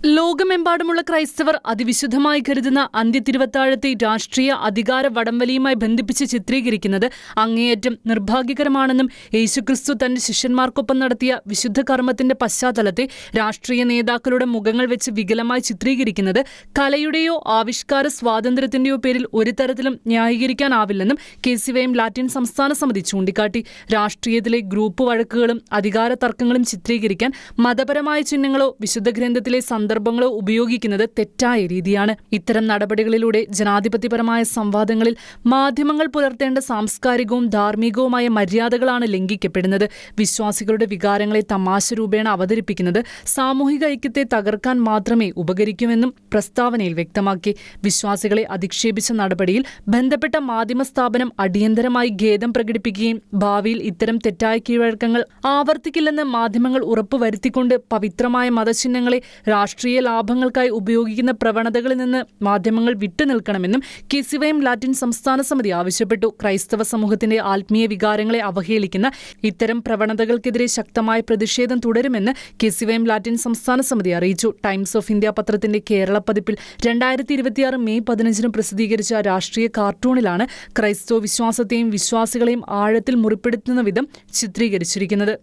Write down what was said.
ലോകമെമ്പാടുമുള്ള ക്രൈസ്തവർ അതിവിശുദ്ധമായി കരുതുന്ന അന്ത്യതിരുവത്താഴത്തെ രാഷ്ട്രീയ അധികാര വടംവലിയുമായി ബന്ധിപ്പിച്ച് ചിത്രീകരിക്കുന്നത് അങ്ങേയറ്റം നിർഭാഗ്യകരമാണെന്നും യേശുക്രിസ്തു തന്റെ ശിഷ്യന്മാർക്കൊപ്പം നടത്തിയ വിശുദ്ധ കർമ്മത്തിന്റെ പശ്ചാത്തലത്തെ രാഷ്ട്രീയ നേതാക്കളുടെ മുഖങ്ങൾ വെച്ച് വികലമായി ചിത്രീകരിക്കുന്നത് കലയുടെയോ ആവിഷ്കാര സ്വാതന്ത്ര്യത്തിന്റെയോ പേരിൽ ഒരു തരത്തിലും ന്യായീകരിക്കാനാവില്ലെന്നും KCYM ലാറ്റിൻ സംസ്ഥാന സമിതി ചൂണ്ടിക്കാട്ടി. രാഷ്ട്രീയത്തിലെ ഗ്രൂപ്പ് വഴക്കുകളും അധികാര തർക്കങ്ങളും ചിത്രീകരിക്കാൻ മതപരമായ ചിഹ്നങ്ങളോ വിശുദ്ധ ഗ്രന്ഥത്തിലെ സന്ദർഭങ്ങളോ ഉപയോഗിക്കുന്നത് തെറ്റായ രീതിയാണ്. ഇത്തരം നടപടികളിലൂടെ ജനാധിപത്യപരമായ സംവാദങ്ങളിൽ മാധ്യമങ്ങൾ പുലർത്തേണ്ട സാംസ്കാരികവും ധാർമ്മികവുമായ മര്യാദകളാണ് ലംഘിക്കപ്പെടുന്നത്. വിശ്വാസികളുടെ വികാരങ്ങളെ തമാശ രൂപേണ അവതരിപ്പിക്കുന്നത് സാമൂഹിക ഐക്യത്തെ തകർക്കാൻ മാത്രമേ ഉപകരിക്കുമെന്നും പ്രസ്താവനയിൽ വ്യക്തമാക്കി. വിശ്വാസികളെ അധിക്ഷേപിച്ച നടപടിയിൽ ബന്ധപ്പെട്ട മാധ്യമ സ്ഥാപനം അടിയന്തരമായി ഖേദം പ്രകടിപ്പിക്കുകയും ഭാവിയിൽ ഇത്തരം തെറ്റായ കീഴ്വഴക്കങ്ങൾ ആവർത്തിക്കില്ലെന്ന് മാധ്യമങ്ങൾ ഉറപ്പുവരുത്തിക്കൊണ്ട് പവിത്രമായ മതചിഹ്നങ്ങളെ രാഷ്ട്രീയ ലാഭങ്ങൾക്കായി ഉപയോഗിക്കുന്ന പ്രവണതകളിൽ നിന്ന് മാധ്യമങ്ങൾ വിട്ടുനിൽക്കണമെന്നും KCYM ലാറ്റിൻ സംസ്ഥാന സമിതി ആവശ്യപ്പെട്ടു. ക്രൈസ്തവ സമൂഹത്തിന്റെ ആത്മീയ വികാരങ്ങളെ അവഹേളിക്കുന്ന ഇത്തരം പ്രവണതകൾക്കെതിരെ ശക്തമായ പ്രതിഷേധം തുടരുമെന്ന് KCYM ലാറ്റിൻ സംസ്ഥാന സമിതി അറിയിച്ചു. ടൈംസ് ഓഫ് ഇന്ത്യ പത്രത്തിന്റെ കേരള പതിപ്പിൽ 2026 മെയ് 15 പ്രസിദ്ധീകരിച്ച രാഷ്ട്രീയ കാർട്ടൂണിലാണ് ക്രൈസ്തവ വിശ്വാസത്തെയും വിശ്വാസികളെയും ആഴത്തിൽ മുറിപ്പെടുത്തുന്ന വിധം ചിത്രീകരിച്ചിരിക്കുന്നത്.